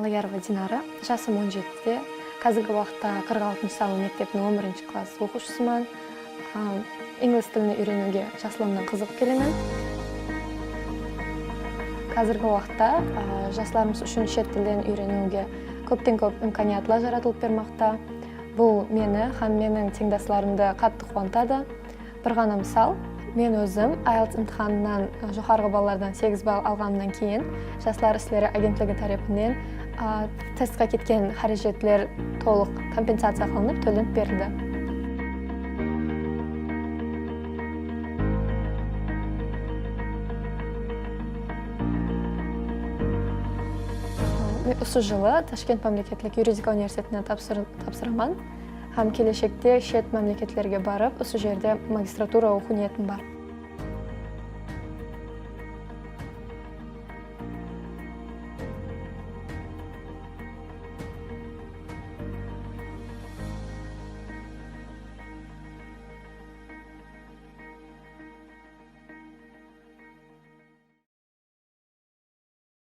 Алагярова Динара, жасым 17-те. Қазіргі уақытта 46-салы мектептің 11-ші класс оқушысымын. Инглиз тілін үйренуге жасылымнан қызығып келемін. Қазіргі уақытта жастарымыз үшін шет тілден үйренуге көптен көп имканиятлар жаратылып бермақта. Бұл мені һәм менің теңдестарымды қатты қуантады. Бір ғана мысал, мен өзім IELTS имтиханынан жоғарғы баллардан 8 балл алғаннан кейін Жастар істері агентлігі тарапынан тестқа кеткен қаражаттар толық компенсация қылынып төленіп берілді. Осы жылы Ташкент мемлекеттік юридика университетіне тапсырамын. Һәм келешекте шет мемлекеттерге барып, осы жерде магистратура оқу ниетім бар.